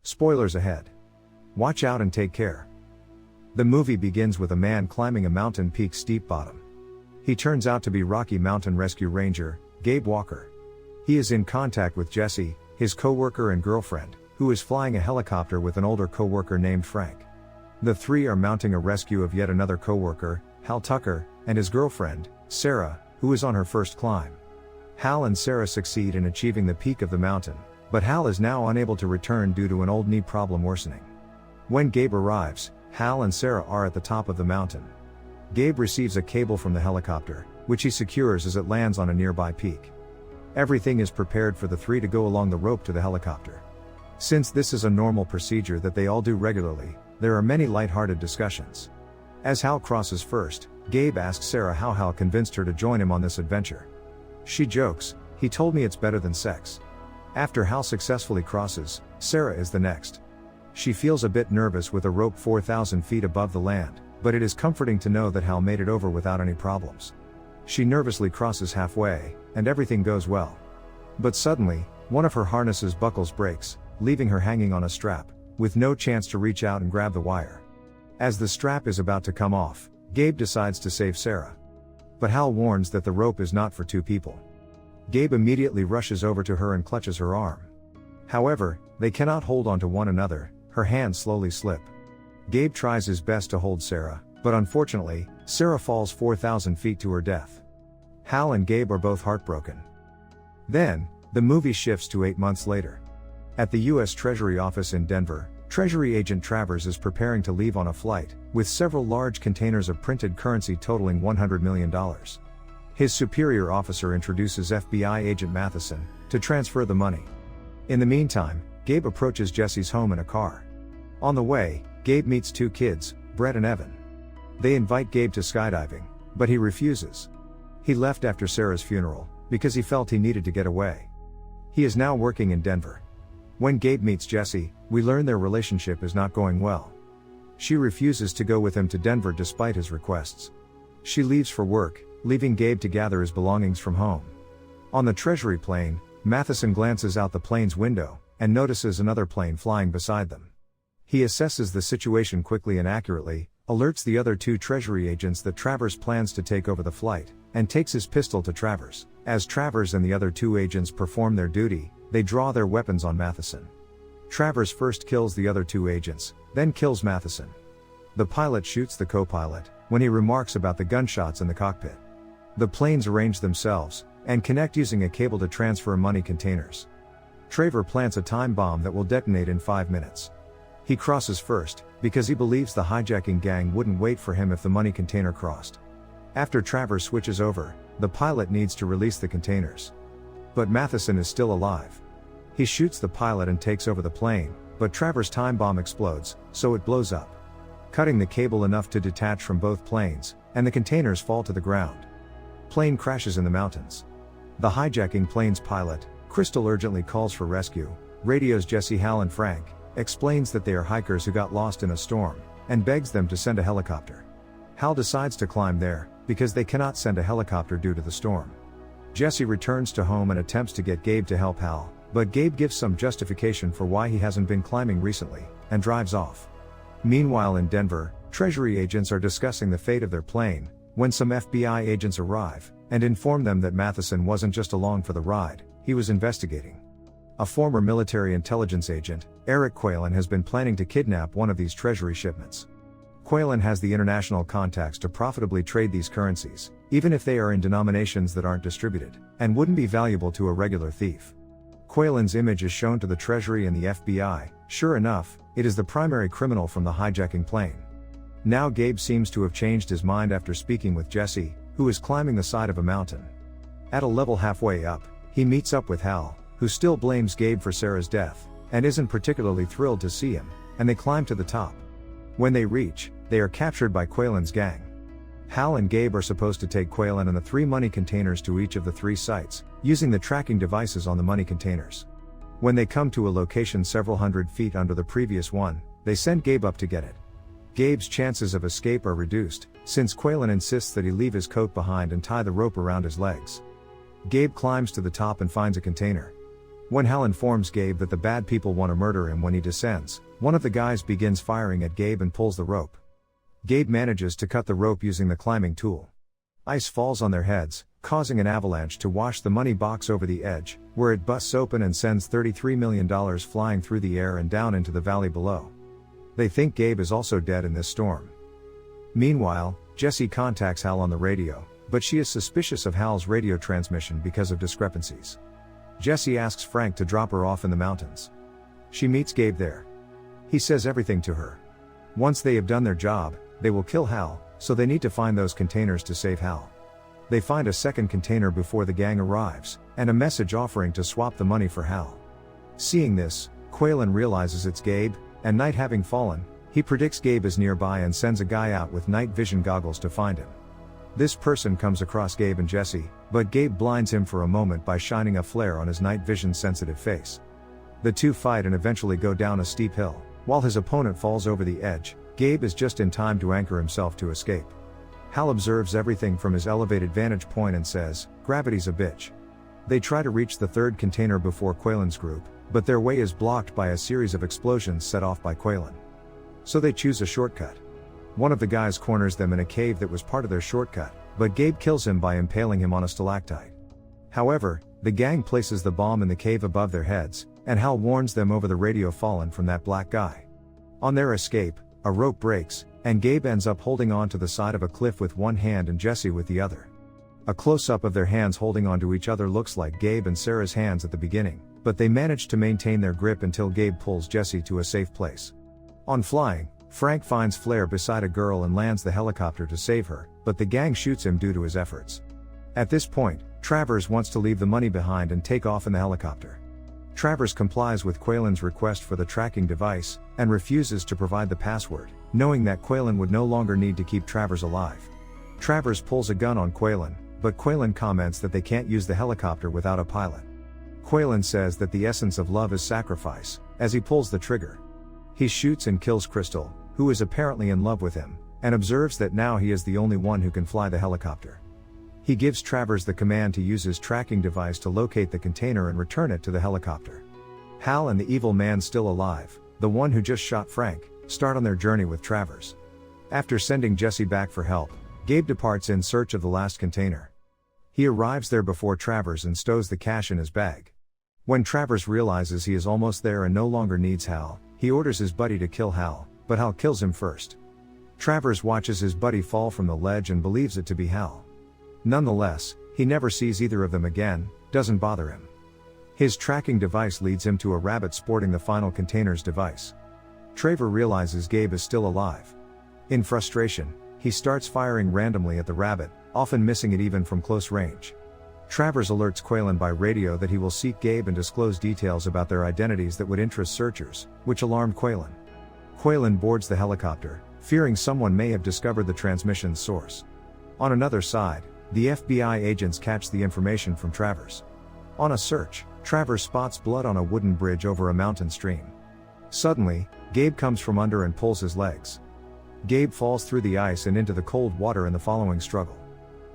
Spoilers ahead. Watch out and take care. The movie begins with a man climbing a mountain peak's steep bottom. He turns out to be Rocky Mountain Rescue Ranger, Gabe Walker. He is in contact with Jessie, his co-worker and girlfriend, who is flying a helicopter with an older co-worker named Frank. The three are mounting a rescue of yet another co-worker, Hal Tucker, and his girlfriend, Sarah, who is on her first climb. Hal and Sarah succeed in achieving the peak of the mountain, but Hal is now unable to return due to an old knee problem worsening. When Gabe arrives, Hal and Sarah are at the top of the mountain. Gabe receives a cable from the helicopter, which he secures as it lands on a nearby peak. Everything is prepared for the three to go along the rope to the helicopter. Since this is a normal procedure that they all do regularly, there are many light-hearted discussions. As Hal crosses first, Gabe asks Sarah how Hal convinced her to join him on this adventure. She jokes, "He told me it's better than sex." After Hal successfully crosses, Sarah is the next. She feels a bit nervous with a rope 4,000 feet above the land, but it is comforting to know that Hal made it over without any problems. She nervously crosses halfway, and everything goes well. But suddenly, one of her harnesses buckles breaks, leaving her hanging on a strap, with no chance to reach out and grab the wire. As the strap is about to come off, Gabe decides to save Sarah. But Hal warns that the rope is not for two people. Gabe immediately rushes over to her and clutches her arm. However, they cannot hold onto one another, her hands slowly slip. Gabe tries his best to hold Sarah, but unfortunately, Sarah falls 4,000 feet to her death. Hal and Gabe are both heartbroken. Then, the movie shifts to 8 months later. At the U.S. Treasury office in Denver, Treasury Agent Travers is preparing to leave on a flight, with several large containers of printed currency totaling $100 million. His superior officer introduces FBI agent Matheson to transfer the money. In the meantime, Gabe approaches Jessie's home in a car. On the way, Gabe meets two kids, Brett and Evan. They invite Gabe to skydiving, but he refuses. He left after Sarah's funeral, because he felt he needed to get away. He is now working in Denver. When Gabe meets Jessie, we learn their relationship is not going well. She refuses to go with him to Denver despite his requests. She leaves for work, leaving Gabe to gather his belongings from home. On the Treasury plane, Matheson glances out the plane's window, and notices another plane flying beside them. He assesses the situation quickly and accurately, alerts the other two Treasury agents that Travers plans to take over the flight, and takes his pistol to Travers. As Travers and the other two agents perform their duty, they draw their weapons on Matheson. Travers first kills the other two agents, then kills Matheson. The pilot shoots the co-pilot, when he remarks about the gunshots in the cockpit. The planes arrange themselves, and connect using a cable to transfer money containers. Travers plants a time bomb that will detonate in 5 minutes. He crosses first, because he believes the hijacking gang wouldn't wait for him if the money container crossed. After Travers switches over, the pilot needs to release the containers. But Matheson is still alive. He shoots the pilot and takes over the plane, but Travers' time bomb explodes, so it blows up, cutting the cable enough to detach from both planes, and the containers fall to the ground. Plane crashes in the mountains. The hijacking plane's pilot, Crystal, urgently calls for rescue, radios Jessie, Hal and Frank, explains that they are hikers who got lost in a storm, and begs them to send a helicopter. Hal decides to climb there, because they cannot send a helicopter due to the storm. Jessie returns to home and attempts to get Gabe to help Hal, but Gabe gives some justification for why he hasn't been climbing recently, and drives off. Meanwhile in Denver, Treasury agents are discussing the fate of their plane, when some FBI agents arrive, and inform them that Matheson wasn't just along for the ride, he was investigating. A former military intelligence agent, Eric Quaylen, has been planning to kidnap one of these Treasury shipments. Quaylen has the international contacts to profitably trade these currencies, even if they are in denominations that aren't distributed, and wouldn't be valuable to a regular thief. Quaylen's image is shown to the Treasury and the FBI. Sure enough, it is the primary criminal from the hijacking plane. Now Gabe seems to have changed his mind after speaking with Jessie, who is climbing the side of a mountain. At a level halfway up, he meets up with Hal, who still blames Gabe for Sarah's death, and isn't particularly thrilled to see him, and they climb to the top. When they reach, they are captured by Quaylen's gang. Hal and Gabe are supposed to take Quaylen and the 3 money containers to each of the 3 sites, using the tracking devices on the money containers. When they come to a location several hundred feet under the previous one, they send Gabe up to get it. Gabe's chances of escape are reduced, since Quaylen insists that he leave his coat behind and tie the rope around his legs. Gabe climbs to the top and finds a container. When Hal informs Gabe that the bad people want to murder him when he descends, one of the guys begins firing at Gabe and pulls the rope. Gabe manages to cut the rope using the climbing tool. Ice falls on their heads, causing an avalanche to wash the money box over the edge, where it busts open and sends $33 million flying through the air and down into the valley below. They think Gabe is also dead in this storm. Meanwhile, Jessie contacts Hal on the radio, but she is suspicious of Hal's radio transmission because of discrepancies. Jessie asks Frank to drop her off in the mountains. She meets Gabe there. He says everything to her. Once they have done their job, they will kill Hal, so they need to find those containers to save Hal. They find a second container before the gang arrives, and a message offering to swap the money for Hal. Seeing this, Quaylen realizes it's Gabe, and night having fallen, he predicts Gabe is nearby and sends a guy out with night vision goggles to find him. This person comes across Gabe and Jessie, but Gabe blinds him for a moment by shining a flare on his night vision sensitive face. The two fight and eventually go down a steep hill. While his opponent falls over the edge, Gabe is just in time to anchor himself to escape. Hal observes everything from his elevated vantage point and says, "Gravity's a bitch." They try to reach the third container before Quaylen's group, but their way is blocked by a series of explosions set off by Quaylen. So they choose a shortcut. One of the guys corners them in a cave that was part of their shortcut, but Gabe kills him by impaling him on a stalactite. However, the gang places the bomb in the cave above their heads, and Hal warns them over the radio fallen from that black guy. On their escape, a rope breaks, and Gabe ends up holding on to the side of a cliff with one hand and Jessie with the other. A close-up of their hands holding onto each other looks like Gabe and Sarah's hands at the beginning, but they manage to maintain their grip until Gabe pulls Jessie to a safe place. On flying, Frank finds Flair beside a girl and lands the helicopter to save her, but the gang shoots him due to his efforts. At this point, Travers wants to leave the money behind and take off in the helicopter. Travers complies with Quaylen's request for the tracking device, and refuses to provide the password, knowing that Quaylen would no longer need to keep Travers alive. Travers pulls a gun on Quaylen, but Quaylen comments that they can't use the helicopter without a pilot. Quaylen says that the essence of love is sacrifice, as he pulls the trigger. He shoots and kills Crystal, who is apparently in love with him, and observes that now he is the only one who can fly the helicopter. He gives Travers the command to use his tracking device to locate the container and return it to the helicopter. Hal and the evil man still alive, the one who just shot Frank, start on their journey with Travers. After sending Jessie back for help, Gabe departs in search of the last container. He arrives there before Travers and stows the cash in his bag. When Travers realizes he is almost there and no longer needs Hal, he orders his buddy to kill Hal, but Hal kills him first. Travers watches his buddy fall from the ledge and believes it to be Hal. Nonetheless, he never sees either of them again, doesn't bother him. His tracking device leads him to a rabbit sporting the final container's device. Traver realizes Gabe is still alive. In frustration, he starts firing randomly at the rabbit, often missing it even from close range. Travers alerts Quaylen by radio that he will seek Gabe and disclose details about their identities that would interest searchers, which alarmed Quaylen. Quaylen boards the helicopter, fearing someone may have discovered the transmission's source. On another side, the FBI agents catch the information from Travers. On a search, Travers spots blood on a wooden bridge over a mountain stream. Suddenly, Gabe comes from under and pulls his legs. Gabe falls through the ice and into the cold water in the following struggle.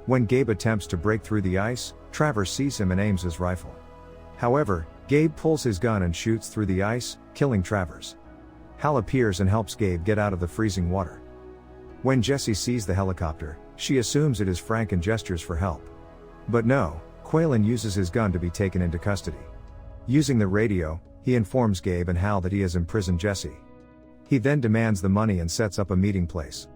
When Gabe attempts to break through the ice, Travers sees him and aims his rifle. However, Gabe pulls his gun and shoots through the ice, killing Travers. Hal appears and helps Gabe get out of the freezing water. When Jessie sees the helicopter, she assumes it is Frank and gestures for help. But no, Quaylen uses his gun to be taken into custody. Using the radio, he informs Gabe and Hal that he has imprisoned Jessie. He then demands the money and sets up a meeting place.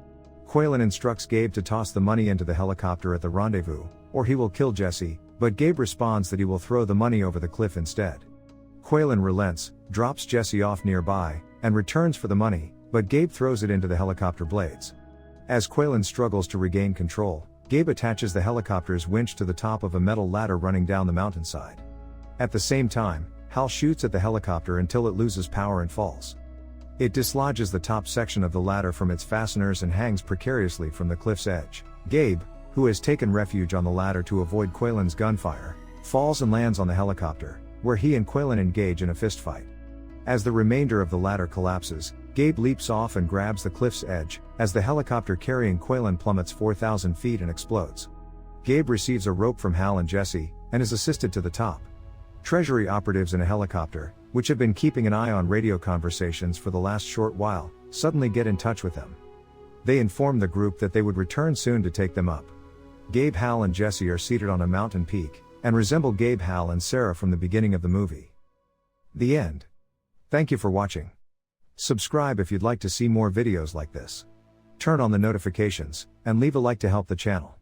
Quaylen instructs Gabe to toss the money into the helicopter at the rendezvous, or he will kill Jessie, but Gabe responds that he will throw the money over the cliff instead. Quaylen relents, drops Jessie off nearby, and returns for the money, but Gabe throws it into the helicopter blades. As Quaylen struggles to regain control, Gabe attaches the helicopter's winch to the top of a metal ladder running down the mountainside. At the same time, Hal shoots at the helicopter until it loses power and falls. It dislodges the top section of the ladder from its fasteners and hangs precariously from the cliff's edge. Gabe, who has taken refuge on the ladder to avoid Quaylen's gunfire, falls and lands on the helicopter, where he and Quaylen engage in a fistfight. As the remainder of the ladder collapses, Gabe leaps off and grabs the cliff's edge, as the helicopter carrying Quaylen plummets 4,000 feet and explodes. Gabe receives a rope from Hal and Jessie, and is assisted to the top. Treasury operatives in a helicopter, which have been keeping an eye on radio conversations for the last short while, suddenly get in touch with them. They inform the group that they would return soon to take them up. Gabe, Hal and Jesse are seated on a mountain peak, and resemble Gabe, Hal and Sarah from the beginning of the movie. The end. Thank you for watching. Subscribe if you'd like to see more videos like this. Turn on the notifications, and leave a like to help the channel.